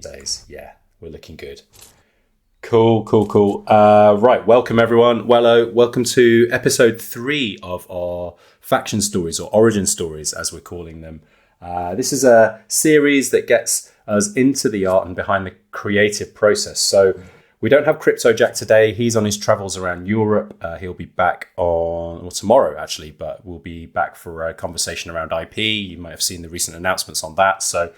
days. Yeah, we're looking good. Cool. Right, welcome everyone. Welcome to episode 3 of our faction stories, or origin stories as we're calling them. This is a series that gets us into the art and behind the creative process. So we don't have Crypto Jack today. He's on his travels around Europe. He'll be back tomorrow actually, but we'll be back for a conversation around IP. You might have seen the recent announcements on that. So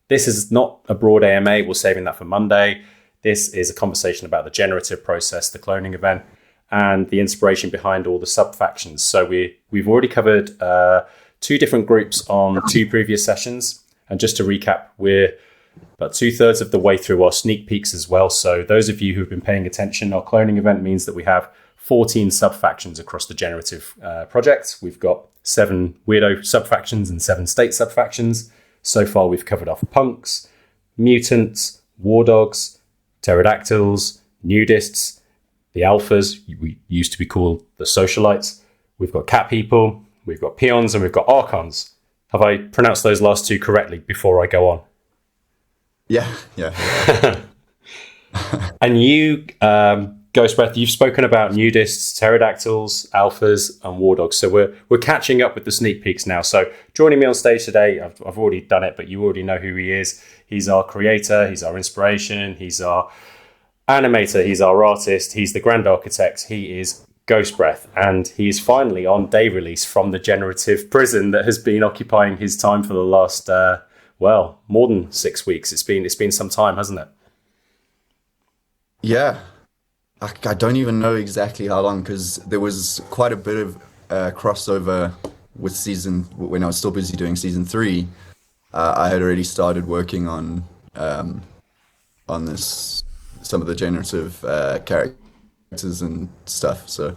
this is not a broad AMA. We're saving that for Monday. This is a conversation about the generative process, the cloning event, and the inspiration behind all the sub-factions. So we've already covered 2 different groups on 2 previous sessions. And just to recap, we're about 2/3 of the way through our sneak peeks as well. So those of you who've been paying attention, our cloning event means that we have 14 sub-factions across the generative project. We've got 7 weirdo sub-factions and 7 state sub-factions. So far, we've covered off punks, mutants, war dogs, pterodactyls, nudists, the alphas, we used to be called the socialites. We've got cat people, we've got peons, and we've got archons. Have I pronounced those last 2 correctly before I go on? Yeah. And you, GHOSTBREATH, you've spoken about nudists, pterodactyls, alphas, and war dogs. So we're catching up with the sneak peeks now. So joining me on stage today, I've already done it, but you already know who he is. He's our creator, he's our inspiration, he's our animator, he's our artist, he's the grand architect, he is GHOSTBREATH, and he is finally on day release from the generative prison that has been occupying his time for the last, more than 6 weeks. It's been some time, hasn't it? Yeah. I don't even know exactly how long, because there was quite a bit of crossover with when I was still busy doing season 3. I had already started working on some of the generative characters and stuff. So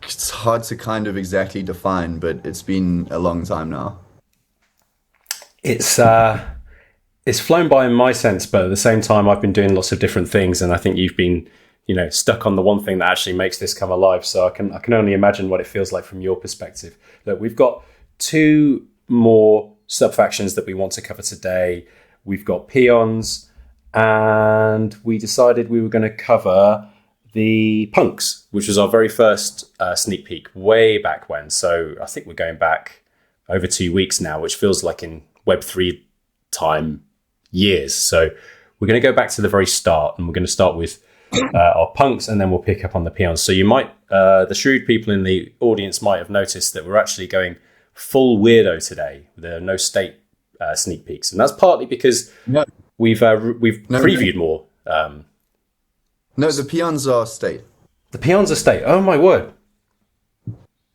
it's hard to kind of exactly define, but it's been a long time now. It's flown by in my sense, but at the same time, I've been doing lots of different things, and I think you've been stuck on the one thing that actually makes this come alive. So I can only imagine what it feels like from your perspective. Look, we've got 2 more sub-factions that we want to cover today. We've got Peons, and we decided we were going to cover the punks, which was our very first sneak peek way back when. So I think we're going back over 2 weeks now, which feels like in Web3 time years. So we're going to go back to the very start, and we're going to start with our punks, and then we'll pick up on the peons. So you might, the shrewd people in the audience might have noticed that we're actually going full weirdo today. There are no state sneak peeks, and that's partly because we've previewed more. No, the peons are state. The peons are state. Oh my word!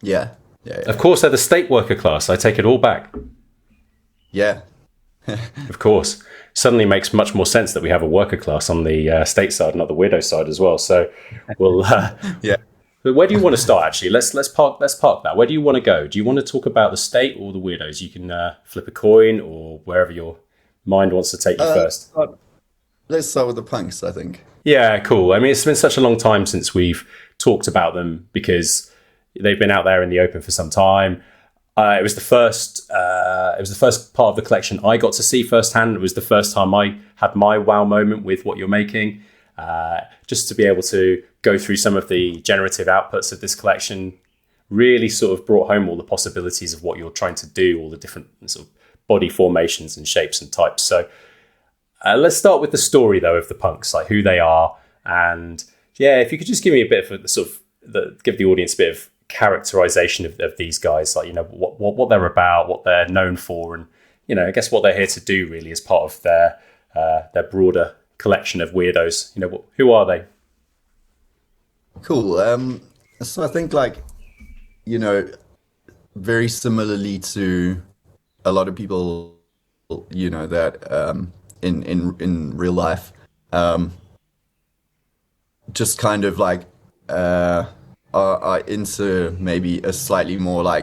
Yeah. Of course, they're the state worker class. I take it all back. Yeah. Of course. Suddenly makes much more sense that we have a worker class on the state side, not the weirdo side as well. So we'll yeah. But where do you want to start? Actually, let's park that. Where do you want to go? Do you want to talk about the state or the weirdos? You can flip a coin, or wherever your mind wants to take you first. Let's start with the punks, I think. Yeah, cool. I mean, it's been such a long time since we've talked about them because they've been out there in the open for some time. It was the first part of the collection I got to see firsthand. It was the first time I had my wow moment with what you're making. Just to be able to go through some of the generative outputs of this collection really sort of brought home all the possibilities of what you're trying to do, all the different sort of body formations and shapes and types. So let's start with the story, though, of the punks, like who they are. And yeah, if you could just give me a bit of a sort of give the audience a bit of characterization of these guys, like, what they're about, what they're known for, and, I guess what they're here to do really as part of their broader collection of weirdos. Who are they? Cool. So I think, very similarly to a lot of people, that in real life, just kind of are into maybe a slightly more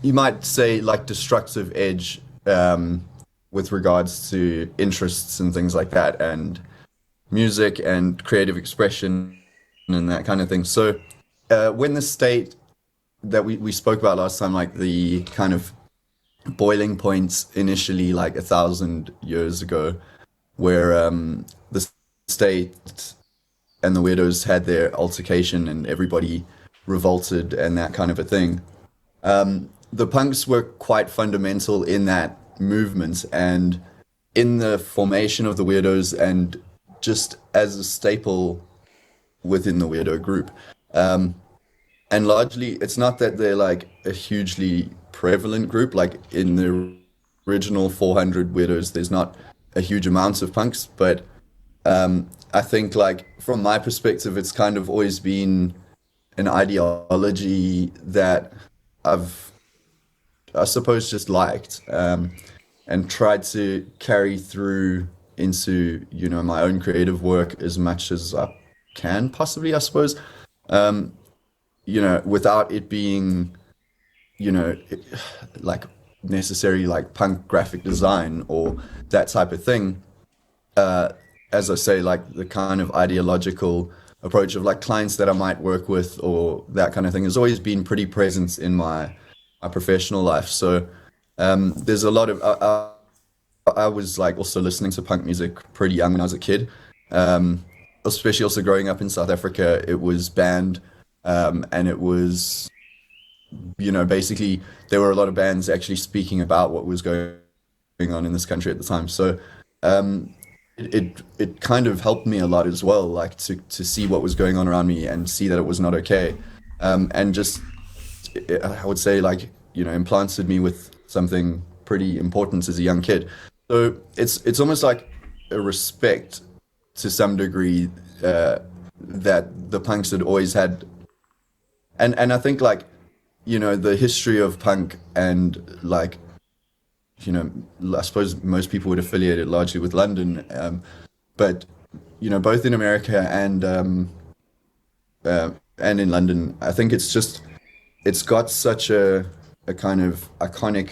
you might say destructive edge with regards to interests and things like that, and music and creative expression and that kind of thing. So when the state that we spoke about last time, the kind of boiling point initially, like 1,000 years ago, where the state and the Weirdos had their altercation and everybody revolted and that kind of a thing. The punks were quite fundamental in that movement and in the formation of the Weirdos and just as a staple within the Weirdo group. And largely, it's not that they're like a hugely prevalent group. Like in the original 400 Weirdos, there's not a huge amount of punks, but I think like from my perspective, it's kind of always been an ideology that I've, I suppose, just liked and tried to carry through into, you know, my own creative work as much as I can possibly, I suppose. You know, without it being, you know, like necessarily like punk graphic design or that type of thing. As I say, like the kind of ideological approach of like clients that I might work with or that kind of thing has always been pretty present in my professional life. So there's a lot of I was like also listening to punk music pretty young when I was a kid, especially also growing up in South Africa. It was banned, and it was, you know, basically there were a lot of bands actually speaking about what was going on in this country at the time. So it kind of helped me a lot as well, like to see what was going on around me and see that it was not okay, and just I would say like, you know, implanted me with something pretty important as a young kid. So it's almost like a respect to some degree that the punks had always had, and I think like, you know, the history of punk and like, you know, I suppose most people would affiliate it largely with London, but you know, both in America and in London, I think it's got such a kind of iconic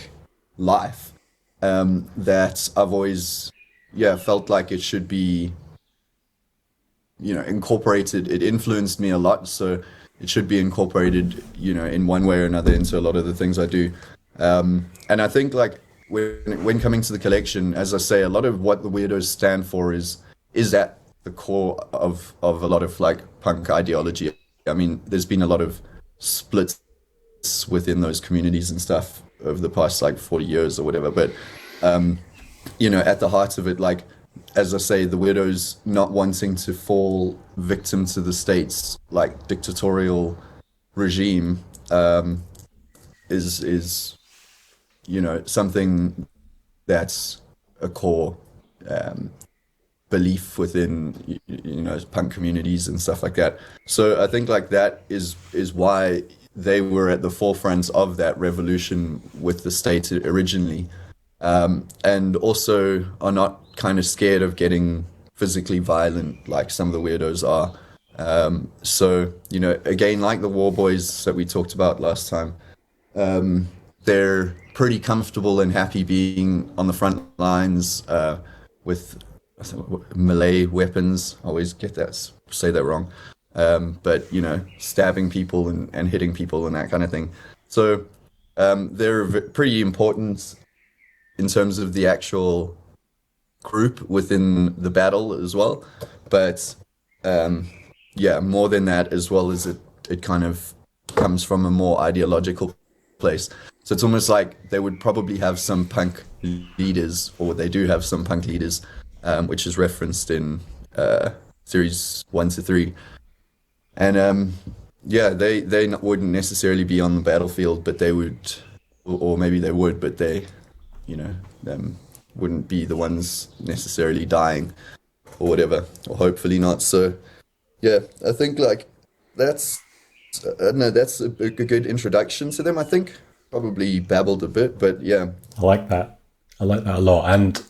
life, that I've always, yeah, felt like it should be, you know, incorporated. It influenced me a lot, so it should be incorporated, you know, in one way or another into a lot of the things I do. And I think like when coming to the collection, as I say, a lot of what the Weirdos stand for is at the core of a lot of like punk ideology. I mean, there's been a lot of splits within those communities and stuff over the past like 40 years or whatever, but you know, at the heart of it, like, as I say, the Weirdos not wanting to fall victim to the state's like dictatorial regime, is, you know, something that's a core belief within, you know, punk communities and stuff like that. So I think like that is why they were at the forefront of that revolution with the state originally, and also are not kind of scared of getting physically violent like some of the Weirdos are. So, you know, again, like the War Boys that we talked about last time, they're pretty comfortable and happy being on the front lines with melee weapons. I always say that wrong. But, you know, stabbing people and hitting people and that kind of thing. So they're pretty important in terms of the actual group within the battle as well. But yeah, more than that, as well as it kind of comes from a more ideological place. So it's almost like they would probably have some punk leaders, or they do have some punk leaders, which is referenced in series 1 to 3. And yeah, they wouldn't necessarily be on the battlefield, but they would, or maybe they would, but they, you know, wouldn't be the ones necessarily dying or whatever, or hopefully not. So yeah, I think like that's, I don't know, that's a good introduction to them. I think probably babbled a bit, but yeah. I like that. I like that a lot. And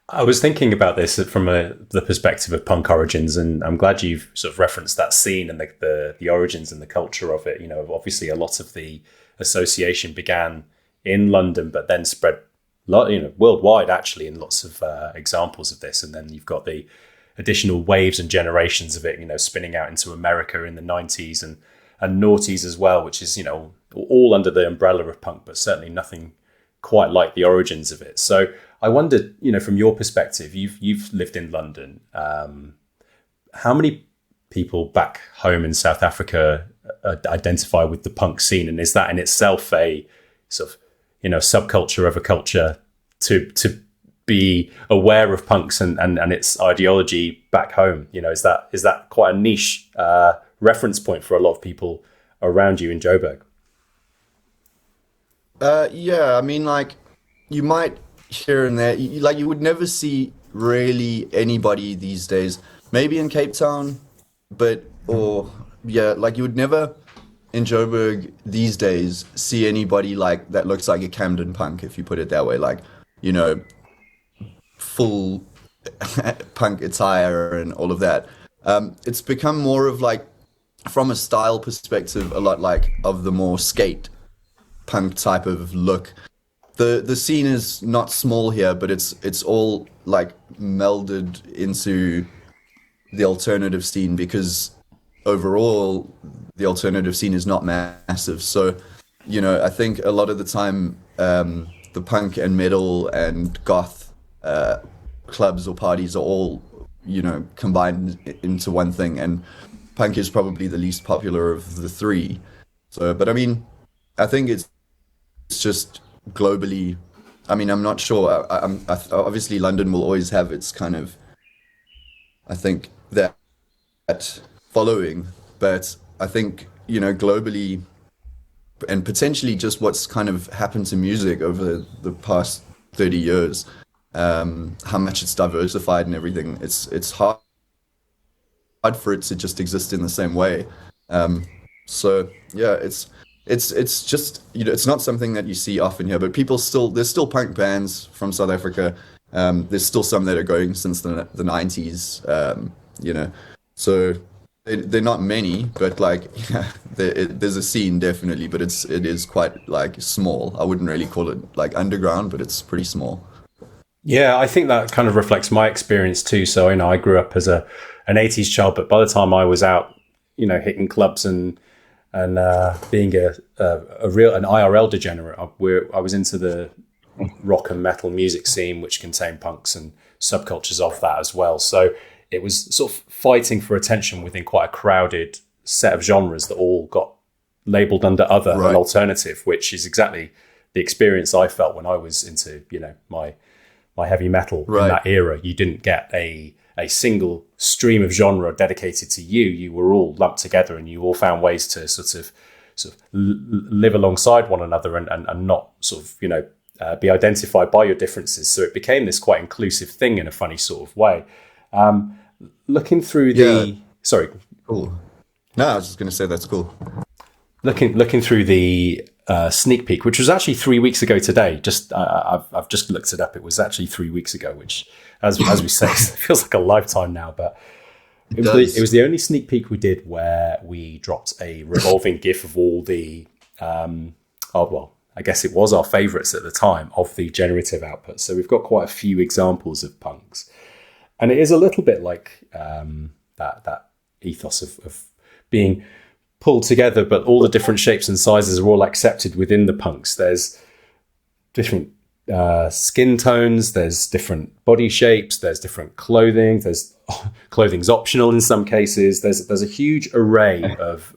I was thinking about this from the perspective of punk origins, and I'm glad you've sort of referenced that scene and the origins and the culture of it. You know, obviously a lot of the association began in London, but then spread, you know, worldwide actually, in lots of examples of this. And then you've got the additional waves and generations of it, you know, spinning out into America in the 90s and noughties as well, which is, you know, all under the umbrella of punk, but certainly nothing quite like the origins of it. So I wondered, from your perspective, you've lived in London. How many people back home in South Africa identify with the punk scene, and is that in itself a sort of subculture of a culture to be aware of punks and its ideology back home? Is that quite a niche reference point for a lot of people around you in Joburg? Yeah, I mean, like, you might here and there, you would never see really anybody these days. Maybe in Cape Town, you would never in Joburg these days see anybody like that looks like a Camden punk, if you put it that way. Like, full punk attire and all of that. It's become more of like, from a style perspective, a lot like of the more skate punk type of look. The scene is not small here, but it's all like melded into the alternative scene, because overall the alternative scene is not massive. So, I think a lot of the time the punk and metal and goth clubs or parties are all, combined into one thing, and punk is probably the least popular of the three. So, but I mean, I think it's just globally. I mean, I'm not sure. Obviously London will always have its kind of, I think, that following, but I think, globally, and potentially just what's kind of happened to music over the past 30 years, how much it's diversified and everything, it's hard for it to just exist in the same way. So yeah, it's just, it's not something that you see often here, but there's still punk bands from South Africa. There's still some that are going since the 90s, so they're not many, but like, there's a scene definitely, but it is quite like small. I wouldn't really call it like underground, but it's pretty small. Yeah, I think that kind of reflects my experience too. So, I grew up as an 80s child, but by the time I was out, hitting clubs and being an IRL degenerate, I was into the rock and metal music scene, which contained punks and subcultures of that as well. So it was sort of fighting for attention within quite a crowded set of genres that all got labeled under other and alternative, which is exactly the experience I felt when I was into, my heavy metal in that era. You didn't get a single stream of genre dedicated to you. You were all lumped together, and you all found ways to sort of live alongside one another and not sort of, be identified by your differences. So it became this quite inclusive thing in a funny sort of way. Looking through sorry. Cool. No, I was just going to say that's cool. Looking through the sneak peek, which was actually 3 weeks ago today. I've just looked it up. It was actually 3 weeks ago, which, as we say, feels like a lifetime now. But it was the only sneak peek we did where we dropped a revolving GIF of all the I guess it was our favourites at the time of the generative output. So we've got quite a few examples of punks, and it is a little bit like that ethos of being pulled together, but all the different shapes and sizes are all accepted within the punks. There's different skin tones, there's different body shapes, there's different clothing, there's clothing's optional in some cases. There's a huge array of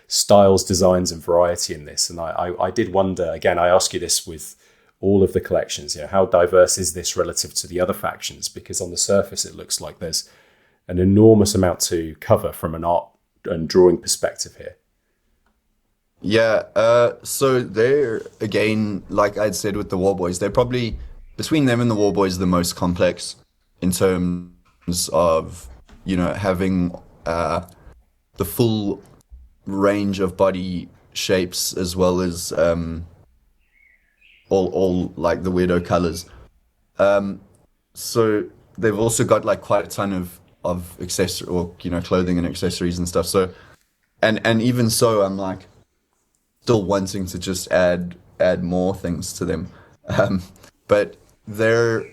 styles, designs, and variety in this. And I did wonder, again, I ask you this with all of the collections, how diverse is this relative to the other factions? Because on the surface, it looks like there's an enormous amount to cover from an art and drawing perspective here. Yeah, so they're, again, like I'd said with the War Boys, they're probably, between them and the War Boys, the most complex in terms of, having the full range of body shapes, as well as all like the weirdo colors. So they've also got like quite a ton of accessory, or clothing and accessories and stuff. So and even so, I'm like still wanting to just add more things to them. But they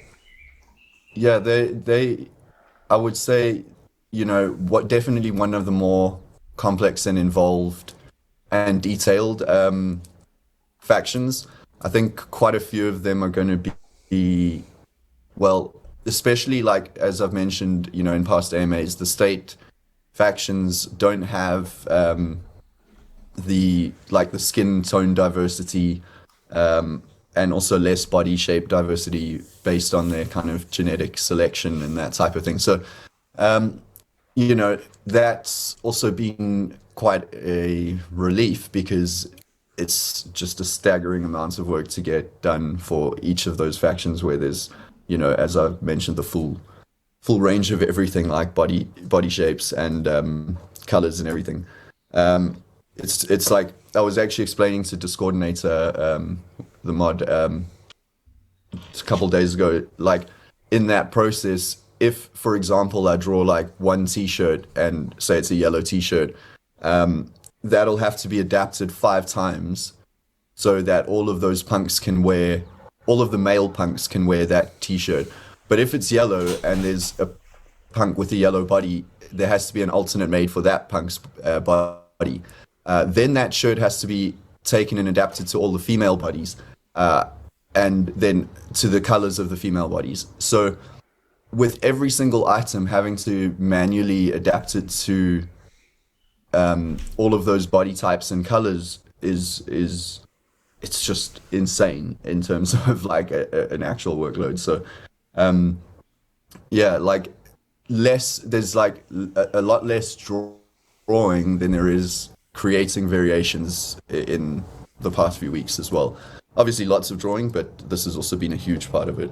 I would say, what definitely one of the more complex and involved and detailed factions. I think quite a few of them are going to be, well, especially like as I've mentioned, in past AMAs, the state factions don't have the skin tone diversity, and also less body shape diversity based on their kind of genetic selection and that type of thing. So, that's also been quite a relief, because it's just a staggering amount of work to get done for each of those factions, where there's, as I've mentioned, the full range of everything, like body shapes and colors and everything. It's like I was actually explaining to Discoordinator, the mod, a couple days ago, like in that process, if, for example, I draw like one t-shirt and say it's a yellow t-shirt, that'll have to be adapted 5 times so that all of the male punks can wear that t-shirt. But if it's yellow and there's a punk with a yellow body, there has to be an alternate made for that punk's body. Then that shirt has to be taken and adapted to all the female bodies, and then to the colors of the female bodies. So with every single item having to manually adapt it to all of those body types and colors is it's just insane in terms of like an actual workload. So like there's like a lot less drawing than there is creating variations in the past few weeks as well. Obviously lots of drawing, but this has also been a huge part of it.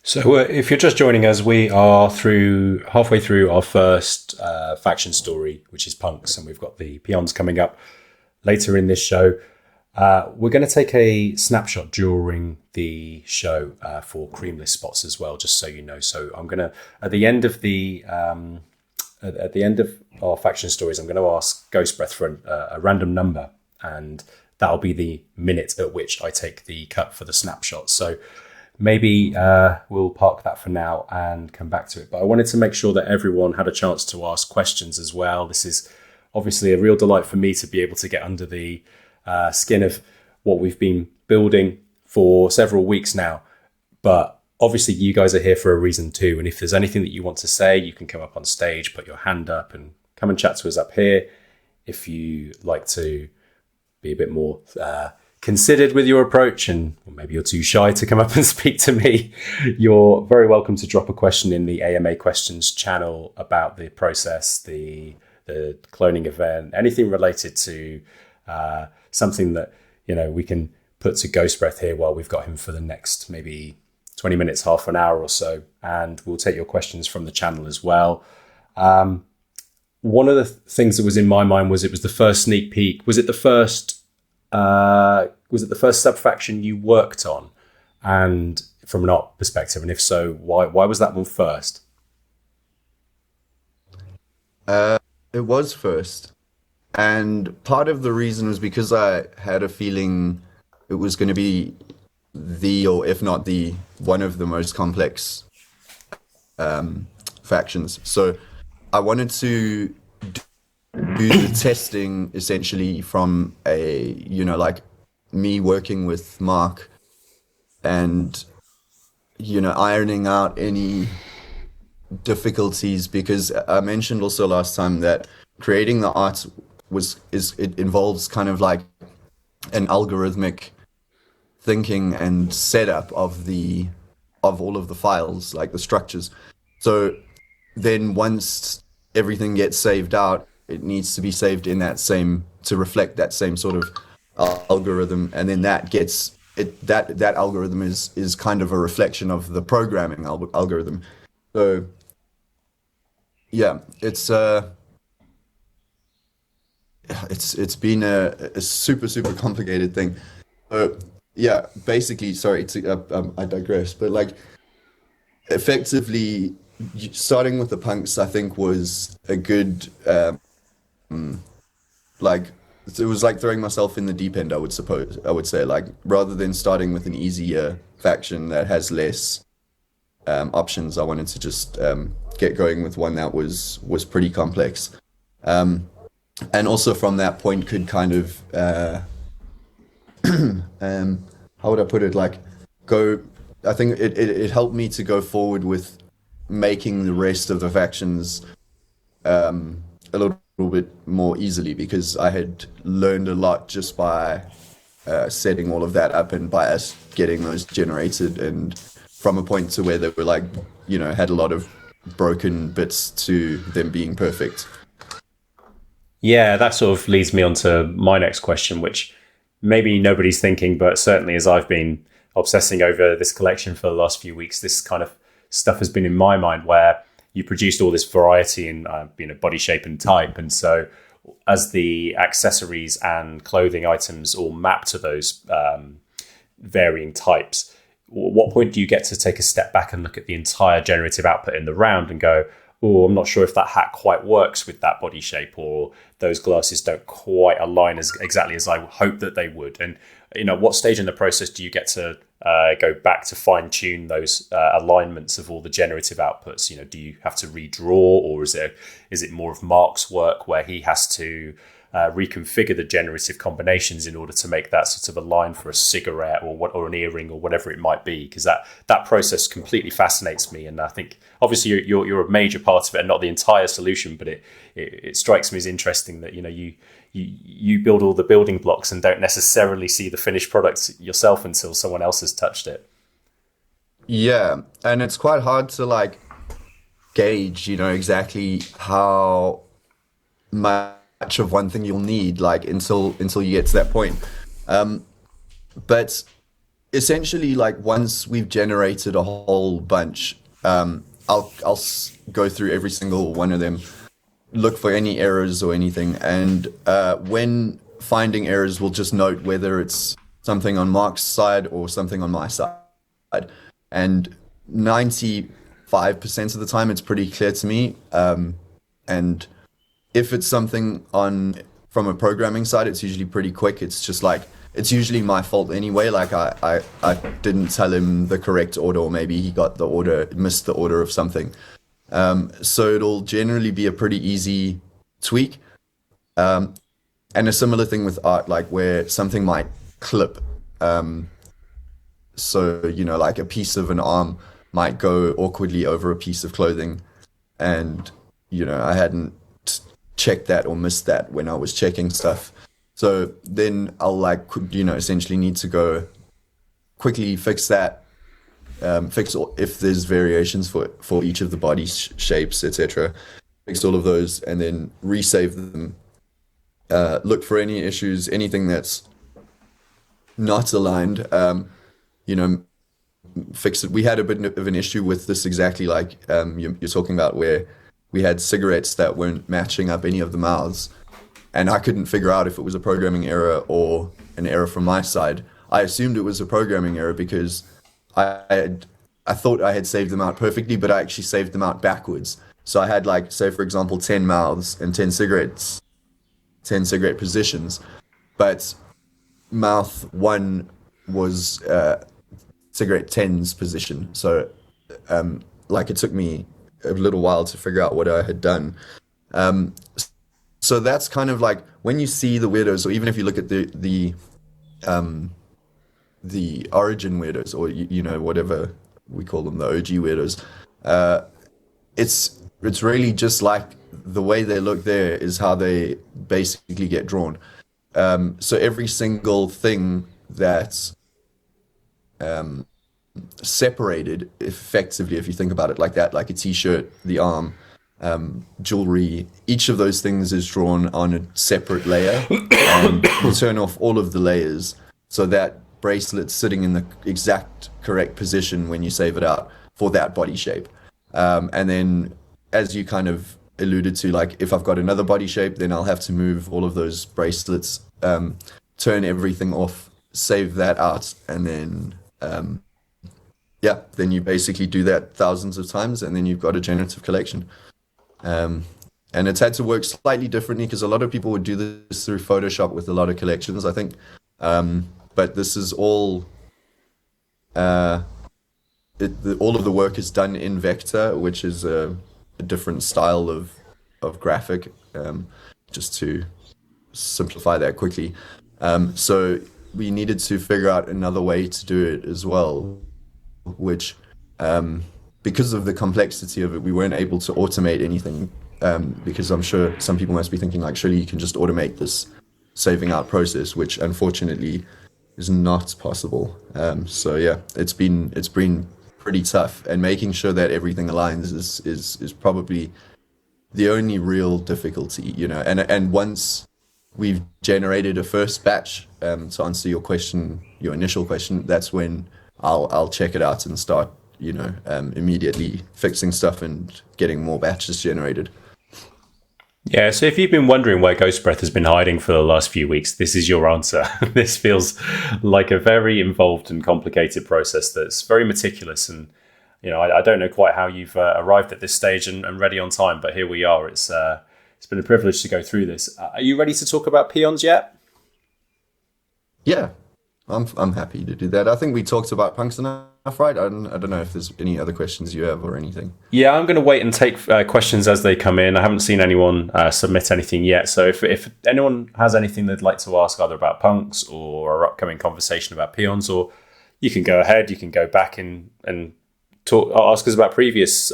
So if you're just joining us, we are halfway through our first faction story, which is punks, and we've got the Peons coming up later in this show. We're going to take a snapshot during the show for creamless spots as well, just so you know. So I'm going to, at the end of our faction stories, I'm going to ask GHOSTBREATH for a random number, and that'll be the minute at which I take the cut for the snapshot. So maybe we'll park that for now and come back to it. But I wanted to make sure that everyone had a chance to ask questions as well. This is obviously a real delight for me to be able to get under the skin of what we've been building for several weeks now. But obviously you guys are here for a reason too. And if there's anything that you want to say, you can come up on stage, put your hand up and come and chat to us up here. If you like to be a bit more considered with your approach, and maybe you're too shy to come up and speak to me, you're very welcome to drop a question in the AMA questions channel about the process, the cloning event, anything related to something that we can put to GHOSTBREATH here while we've got him for the next maybe 20 minutes, half an hour or so, and we'll take your questions from the channel as well. One of the things that was in my mind was it was the first sneak peek. Was it the first sub-faction you worked on? And from an art perspective, and if so, why was that one first? It was first. And part of the reason was because I had a feeling it was going to be or if not one of the most complex factions. So I wanted to do the testing essentially from like me working with Mark and, ironing out any difficulties, because I mentioned also last time that creating the art it involves kind of like an algorithmic thinking and setup of all of the files, like the structures. So then once everything gets saved out, it needs to be saved in to reflect that same sort of algorithm, and then that algorithm is kind of a reflection of the programming algorithm. So yeah, it's been a super complicated thing. Yeah, basically, sorry, I digress, but like effectively starting with the punks, I think was a good, like, it was like throwing myself in the deep end, I would say, like, rather than starting with an easier faction that has less options, I wanted to just get going with one that was pretty complex. And also from that point could kind of how would I put it? Like, go. I think it helped me to go forward with making the rest of the factions a little bit more easily because I had learned a lot just by setting all of that up and by us getting those generated and from a point to where they were like, had a lot of broken bits to them being perfect. Yeah, that sort of leads me on to my next question, which maybe nobody's thinking, but certainly as I've been obsessing over this collection for the last few weeks, this kind of stuff has been in my mind where you produced all this variety in body shape and type. And so as the accessories and clothing items all map to those varying types, at what point do you get to take a step back and look at the entire generative output in the round and go, oh, I'm not sure if that hat quite works with that body shape, or those glasses don't quite align as exactly as I hope that they would? And what stage in the process do you get to go back to fine tune those alignments of all the generative outputs? Do you have to redraw, or is it more of Mark's work where he has to reconfigure the generative combinations in order to make that sort of align for a cigarette or an earring or whatever it might be? Because that process completely fascinates me, and I think obviously you're a major part of it and not the entire solution, but it strikes me as interesting that you build all the building blocks and don't necessarily see the finished product yourself until someone else has touched it. Yeah, and it's quite hard to gauge, exactly how much of one thing you'll need, until you get to that point. But essentially, once we've generated a whole bunch, I'll go through every single one of them, look for any errors or anything, and when finding errors, we'll just note whether it's something on Mark's side or something on my side. And 95% of the time, it's pretty clear to me. And if it's something from a programming side, it's usually pretty quick. It's just it's usually my fault anyway. I didn't tell him the correct order, or maybe he missed the order of something. So it'll generally be a pretty easy tweak. And a similar thing with art, where something might clip. So, a piece of an arm might go awkwardly over a piece of clothing. And, I hadn't checked that or missed that when I was checking stuff. So then I'll essentially need to go quickly fix that, fix if there's variations for each of the body shapes, etc. Fix all of those and then resave them. Look for any issues, anything that's not aligned. Fix it. We had a bit of an issue with this exactly you're talking about, where we had cigarettes that weren't matching up any of the mouths, and I couldn't figure out if it was a programming error or an error from my side. I assumed it was a programming error because I thought I had saved them out perfectly, but I actually saved them out backwards. So I had say for example 10 mouths and 10 cigarette positions, but mouth 1 was cigarette 10's position. So it took me a little while to figure out what I had done. So that's kind of when you see the Weirdos, or even if you look at the origin Weirdos, or whatever we call them, the OG Weirdos, it's really just the way they look there is how they basically get drawn. So every single thing that's separated effectively, if you think about it like that, like a t-shirt, the arm, jewelry, each of those things is drawn on a separate layer, and you turn off all of the layers so that bracelet's sitting in the exact correct position when you save it out for that body shape. And then, as you kind of alluded to, if I've got another body shape, then I'll have to move all of those bracelets, turn everything off, save that out, and then then you basically do that thousands of times, and then you've got a generative collection. And it's had to work slightly differently because a lot of people would do this through Photoshop with a lot of collections, I think. But this is all all of the work is done in Vector, which is a different style of graphic, just to simplify that quickly. So we needed to figure out another way to do it as well, which because of the complexity of it, we weren't able to automate anything. Because I'm sure some people must be thinking like, surely you can just automate this saving out process, which unfortunately is not possible. So yeah, it's been pretty tough, and making sure that everything aligns is probably the only real difficulty, you know. And once we've generated a first batch, to answer your question, your initial question, that's when I'll check it out and start, you know, immediately fixing stuff and getting more batches generated. Yeah, so if you've been wondering where GHOSTBREATH has been hiding for the last few weeks, this is your answer. This feels like a very involved and complicated process that's very meticulous. And, you know, I don't know quite how you've arrived at this stage and ready on time, but here we are. It's been a privilege to go through this. Are you ready to talk about Peons yet? Yeah, I'm happy to do that. I think we talked about punks enough, right? I don't know if there's any other questions you have or anything. Yeah, I'm going to wait and take questions as they come in. I haven't seen anyone submit anything yet. So if anyone has anything they'd like to ask either about punks or our upcoming conversation about Peons, or you can go ahead, you can go back and talk, ask us about previous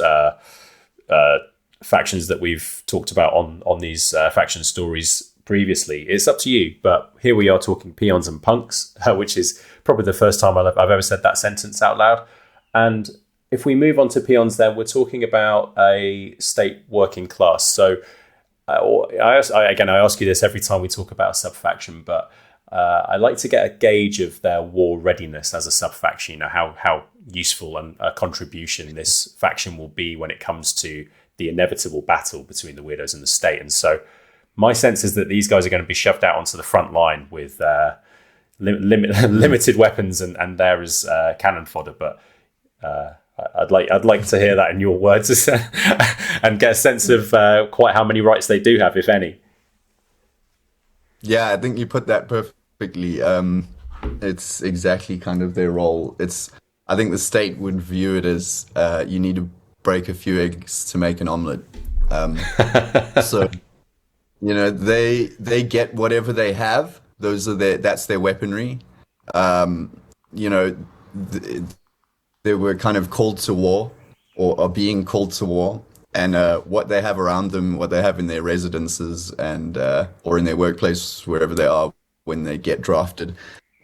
factions that we've talked about on these faction stories previously. It's up to you, but here we are talking Peons and punks, which is probably the first time I've ever said that sentence out loud. And if we move on to Peons, then we're talking about a state working class. So I ask you this every time we talk about a sub-faction, but I like to get a gauge of their war readiness as a sub-faction, you know, how useful and a contribution this faction will be when it comes to the inevitable battle between the Weirdos and the state. And so my sense is that these guys are going to be shoved out onto the front line with limited weapons and there is cannon fodder. But I'd like to hear that in your words and get a sense of quite how many rights they do have, if any. Yeah, I think you put that perfectly. It's exactly kind of their role. I think the state would view it as you need to break a few eggs to make an omelet. So, you know, they get whatever they have. That's their weaponry. You know, they were kind of called to war, or are being called to war, and what they have around them, what they have in their residences and or in their workplace, wherever they are when they get drafted,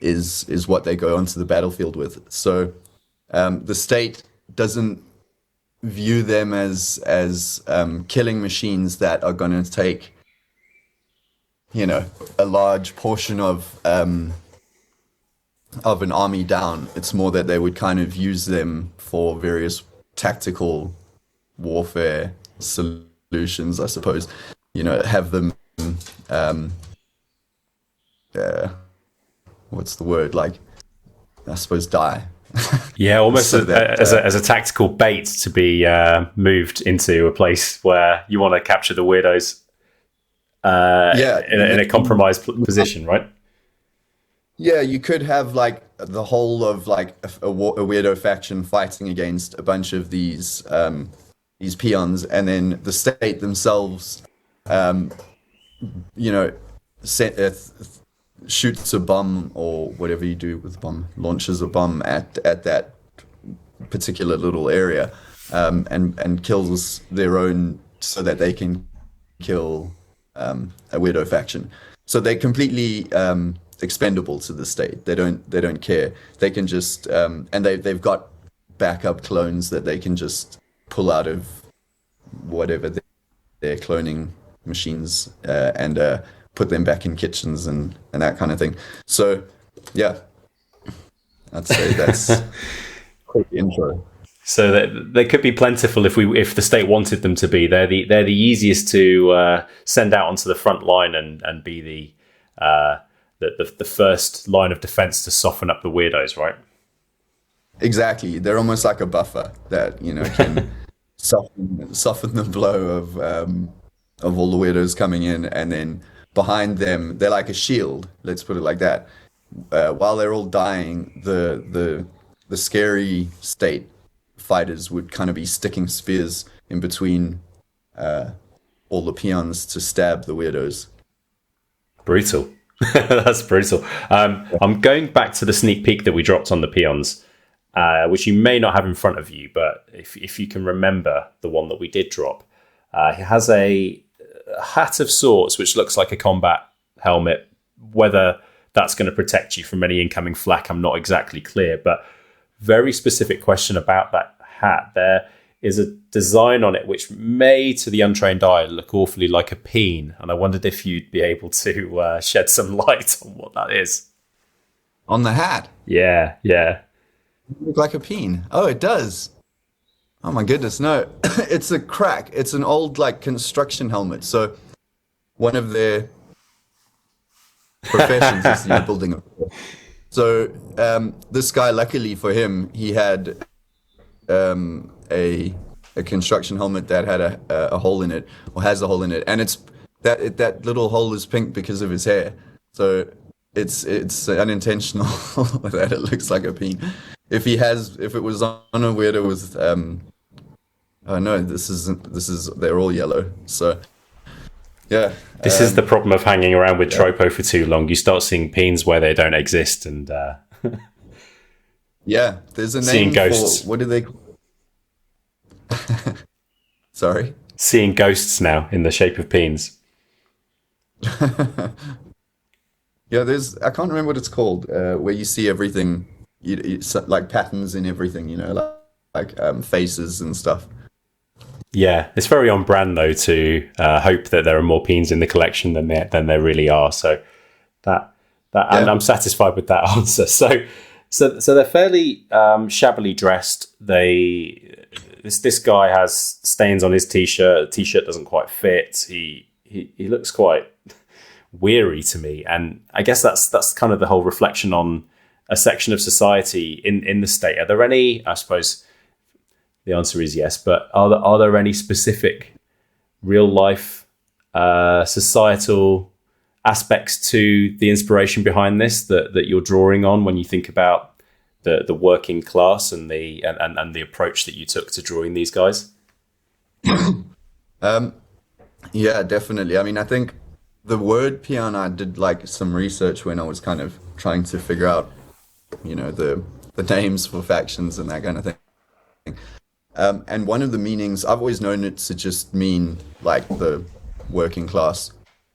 is what they go onto the battlefield with. So the state doesn't view them as killing machines that are going to take, you know, a large portion of an army down. It's more that they would kind of use them for various tactical warfare solutions, I suppose. You know, have them what's the word, like, I suppose, die. Yeah, almost So that, as a tactical bait to be moved into a place where you want to capture the Weirdos in a compromised position, right? Yeah, you could have like the whole of like a weirdo faction fighting against a bunch of these peons, and then the state themselves, you know, shoots a bomb or whatever you do with a bomb, launches a bomb at that particular little area, and kills their own so that they can kill a weirdo faction. So they're completely expendable to the state. They don't care. They can just and they've got backup clones that they can just pull out of whatever their cloning machines and put them back in kitchens and that kind of thing. So yeah, I'd say that's a quick intro. So they could be plentiful if the state wanted them to be. They're the easiest to send out onto the front line and be the first line of defense to soften up the Weirdos, right? Exactly. They're almost like a buffer that, you know, can soften the blow of all the Weirdos coming in, and then behind them they're like a shield. Let's put it like that. While they're all dying, the scary state fighters would kind of be sticking spears in between all the peons to stab the Weirdos. Brutal. That's brutal. I'm going back to the sneak peek that we dropped on the Peons, which you may not have in front of you, but if you can remember the one that we did drop, it has a hat of sorts, which looks like a combat helmet. Whether that's going to protect you from any incoming flak, I'm not exactly clear, but very specific question about that hat. There is a design on it which may, to the untrained eye, look awfully like a peen, and I wondered if you'd be able to shed some light on what that is. On the hat? Yeah. Look like a peen. Oh, it does. Oh my goodness, no. It's a crack. It's an old like construction helmet. So one of their professions is building a. So this guy, luckily for him, he had a construction helmet that had a hole in it, or has a hole in it, and it's that little hole is pink because of his hair. So it's unintentional that it looks like a peen. If it was on a weirdo with oh no, this is they're all yellow. So yeah. This is the problem of hanging around with Tropo for too long. You start seeing peens where they don't exist, and yeah, there's a seeing name ghosts. for what do they Sorry? Seeing ghosts now in the shape of peens. Yeah, I can't remember what it's called, where you see everything, like patterns in everything, like faces and stuff. Yeah, it's very on brand though to hope that there are more peens in the collection than there really are. So that and I'm satisfied with that answer. So they're fairly shabbily dressed. This guy has stains on his t-shirt. The t-shirt doesn't quite fit. He looks quite weary to me, and I guess that's kind of the whole reflection on a section of society in the state. Are there any? I suppose the answer is yes, but are there any specific real life societal aspects to the inspiration behind this that you're drawing on when you think about the working class and the approach that you took to drawing these guys? Yeah, definitely. I mean, I think the word peon, I did like some research when I was kind of trying to figure out, the names for factions and that kind of thing. And one of the meanings, I've always known it to just mean like the working class,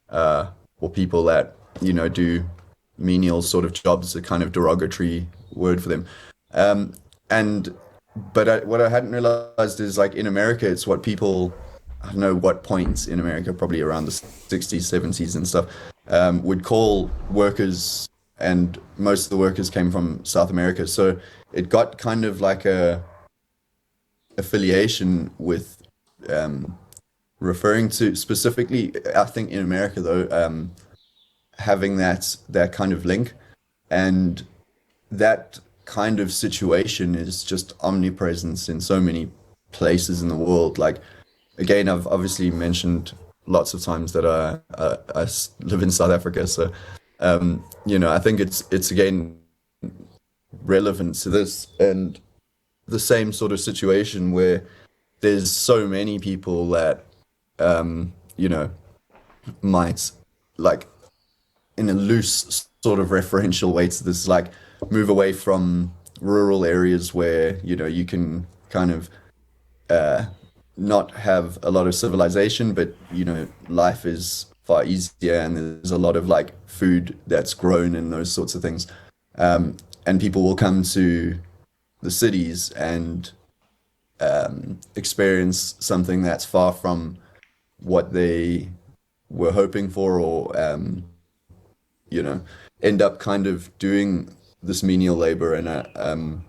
or people that, do menial sort of jobs, a kind of derogatory word for them. But what I hadn't realized is like in America, it's what people, I don't know what points in America, probably around the 60s, 70s and stuff, would call workers, and most of the workers came from South America. So it got kind of like a affiliation with referring to specifically, I think in America though, having that kind of link, and that kind of situation is just omnipresent in so many places in the world. Like, again, I've obviously mentioned lots of times that I live in South Africa, so I think it's again relevant to this, and the same sort of situation where there's so many people that might, like, in a loose sort of referential way to this, like, move away from rural areas where you can kind of not have a lot of civilization, but life is far easier, and there's a lot of like food that's grown and those sorts of things, and people will come to the cities and experience something that's far from what they were hoping for, or end up kind of doing this menial labor. And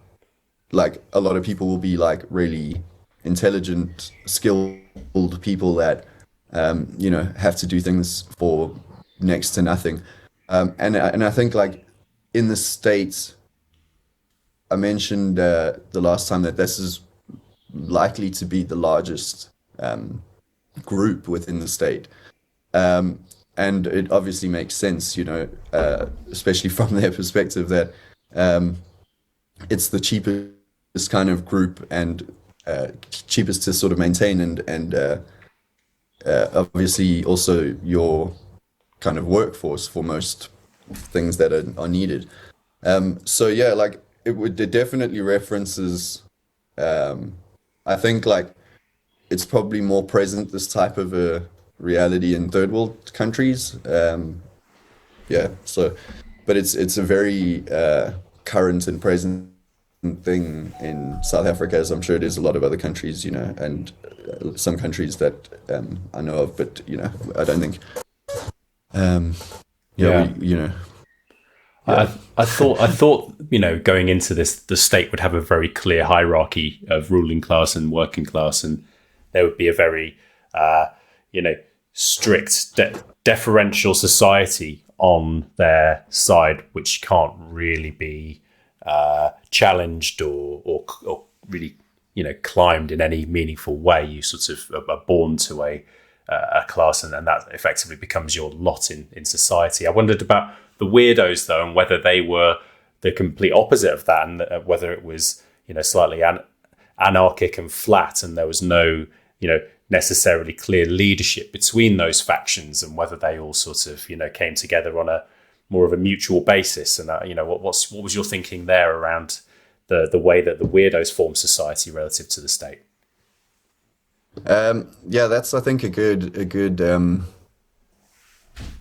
like a lot of people will be like really intelligent, skilled people that have to do things for next to nothing. And I think like in the States, I mentioned the last time that this is likely to be the largest group within the state. And it obviously makes sense, especially from their perspective, that it's the cheapest kind of group, and cheapest to sort of maintain, and obviously also your kind of workforce for most things that are needed. So yeah, like it definitely references. I think like it's probably more present, this type of a reality in third world countries. Yeah, so but it's a very current and present thing in South Africa, as I'm sure it is a lot of other countries, and some countries that I know of, but I don't think. Um, yeah, Yeah. yeah, I thought, going into this, the state would have a very clear hierarchy of ruling class and working class, and there would be a very, strict, deferential society on their side, which can't really be challenged or really, climbed in any meaningful way. You sort of are born to a class, and that effectively becomes your lot in society. I wondered about the weirdos, though, and whether they were the complete opposite of that, and whether it was, slightly anarchic and flat, and there was no, necessarily clear leadership between those factions, and whether they all sort of, came together on a more of a mutual basis. And what was your thinking there around the way that the weirdos form society relative to the state? yeah. That's, I think, a good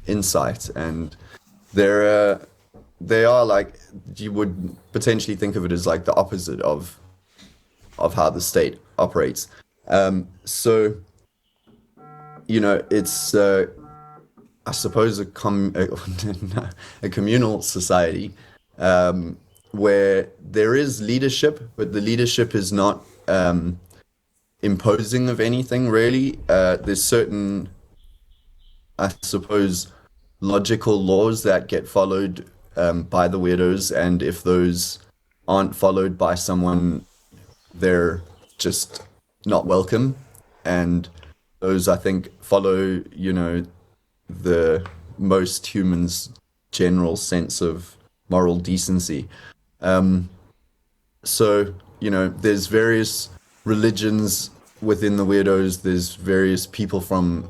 insight, and they are like, you would potentially think of it as like the opposite of how the state operates. So it's I suppose a communal society, where there is leadership, but the leadership is not imposing of anything really. There's certain, I suppose, logical laws that get followed by the weirdos, and if those aren't followed by someone, they're just not welcome. And those, I think, follow, the most humans' general sense of moral decency. So, there's various religions within the weirdos, there's various people from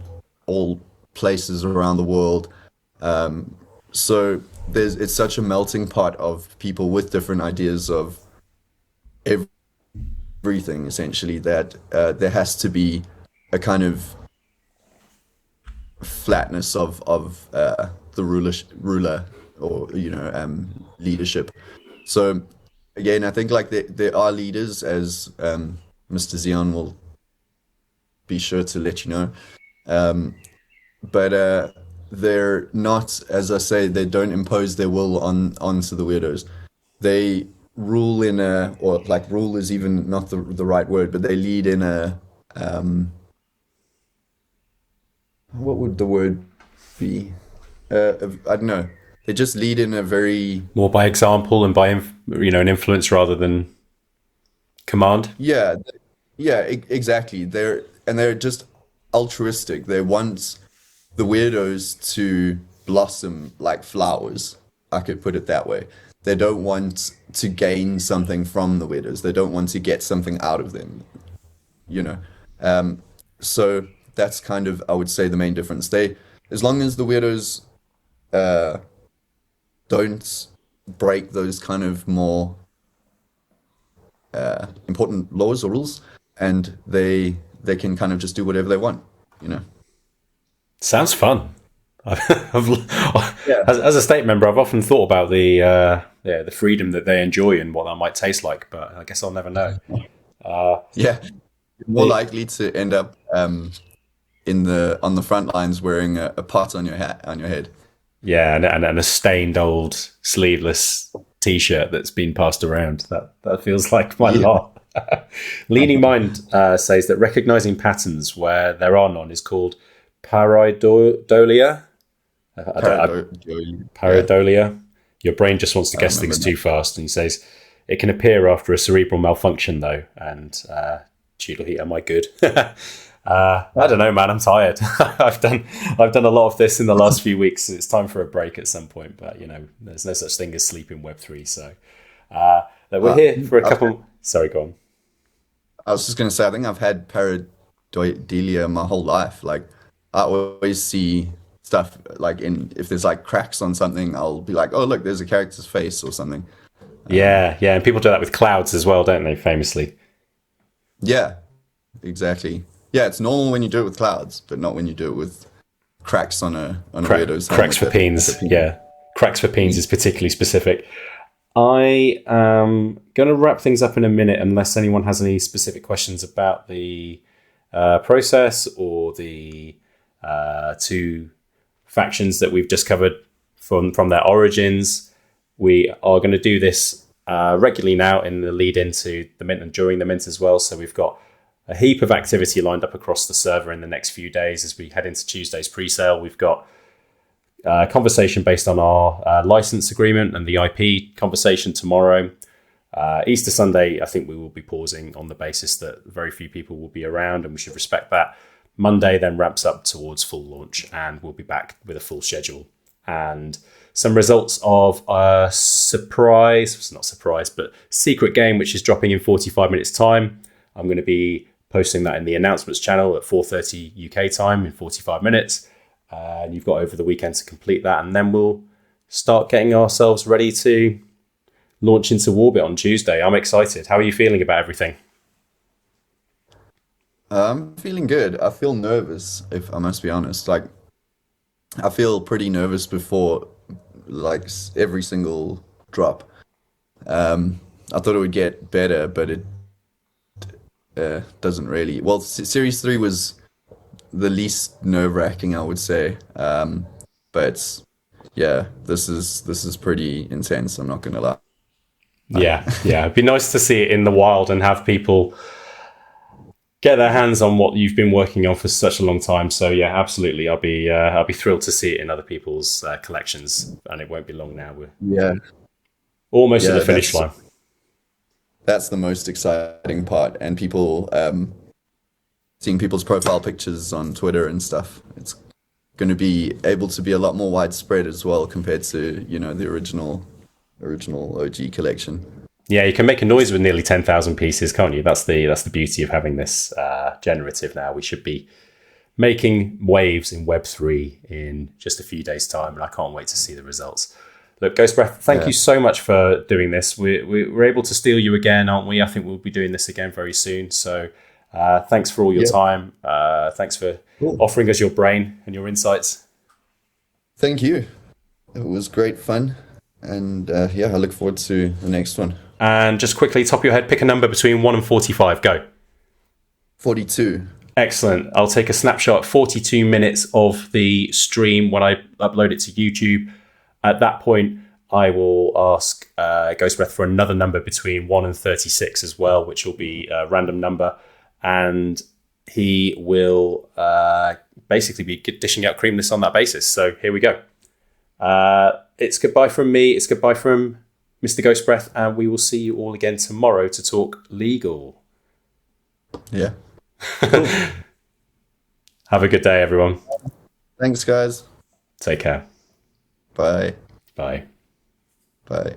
all places around the world. So it's such a melting pot of people with different ideas of everything, essentially, that there has to be a kind of flatness of the ruler, or leadership. So again, I think like there are leaders, as Mr. Zion will be sure to let you know. But they're not, as I say, they don't impose their will onto the weirdos. They rule in a, or like rule is even not the right word, but they lead in a, what would the word be? I don't know. They just lead in a very, More by example and by an influence rather than command. yeah, yeah, exactly. They're just altruistic. They want the weirdos to blossom like flowers. I could put it that way. They don't want to gain something from the weirdos. They don't want to get something out of them. You know. So that's kind of, I would say, the main difference. As long as the weirdos uh, don't break those kind of more important laws or rules, and they can kind of just do whatever they want. You know. Sounds fun. Yeah. As a state member, I've often thought about the freedom that they enjoy and what that might taste like, but I guess I'll never know. Yeah. You're more likely to end up on the front lines wearing a pot on your head. Yeah, and a stained old sleeveless T-shirt that's been passed around. That feels like my lot. Leaning Mind says that recognizing patterns where there are none is called pareidolia. Pareidolia. Your brain just wants to guess things too fast, and he says it can appear after a cerebral malfunction, though. And cheadleheat, am I good? I don't know, man. I'm tired. I've done a lot of this in the last few weeks. It's time for a break at some point, but there's no such thing as sleep in Web3. So we're here for a couple. Sorry, go on. I was just going to say, I think I've had pareidolia my whole life. Like, I always see stuff stuff like if there's like cracks on something, I'll be like, oh look, there's a character's face or something. Yeah, and people do that with clouds as well, don't they? Famously. Yeah, exactly. Yeah, it's normal when you do it with clouds, but not when you do it with cracks on a Weirdos cracks for Peons. Yeah, cracks for Peons is particularly specific. I am going to wrap things up in a minute, unless anyone has any specific questions about the process or the two factions that we've just covered from their origins. We are going to do this regularly now in the lead into the mint and during the mint as well. So we've got a heap of activity lined up across the server in the next few days as we head into Tuesday's pre-sale. We've got conversation based on our license agreement and the IP conversation tomorrow. Easter Sunday, I think we will be pausing on the basis that very few people will be around, and we should respect that. Monday then ramps up towards full launch, and we'll be back with a full schedule and some results of a secret game, which is dropping in 45 minutes time. I'm going to be posting that in the announcements channel at 4:30 UK time in 45 minutes. And you've got over the weekend to complete that, and then we'll start getting ourselves ready to launch into Warbit on Tuesday. I'm excited. How are you feeling about everything? I'm feeling good. I feel nervous, if I must be honest. Like, I feel pretty nervous before, like, every single drop. I thought it would get better, but it doesn't really. Well, Series 3 was the least nerve-wracking, I would say. But yeah, this is pretty intense, I'm not gonna lie. Yeah. It'd be nice to see it in the wild and have people get their hands on what you've been working on for such a long time. So yeah, absolutely. I'll be thrilled to see it in other people's collections, and it won't be long now. We're almost at the finish line. That's the most exciting part, and people seeing people's profile pictures on Twitter and stuff. It's going to be able to be a lot more widespread as well compared to, the original OG collection. Yeah, you can make a noise with nearly 10,000 pieces, can't you? That's the beauty of having this generative now. We should be making waves in Web3 in just a few days' time, and I can't wait to see the results. Look, GHOSTBREATH, thank you so much for doing this. We're able to steal you again, aren't we? I think we'll be doing this again very soon. So thanks for all your time. Thanks for offering us your brain and your insights. Thank you. It was great fun. And I look forward to the next one. And just quickly, top of your head, pick a number between 1 and 45. Go. 42. Excellent. I'll take a snapshot, 42 minutes of the stream when I upload it to YouTube. At that point, I will ask GHOSTBREATH for another number between 1 and 36 as well, which will be a random number. And he will basically be dishing out creamless on that basis. So here we go. It's goodbye from me. It's goodbye from Mr. GHOSTBREATH, and we will see you all again tomorrow to talk legal. Yeah. Cool. Have a good day, everyone. Thanks, guys. Take care. Bye. Bye. Bye.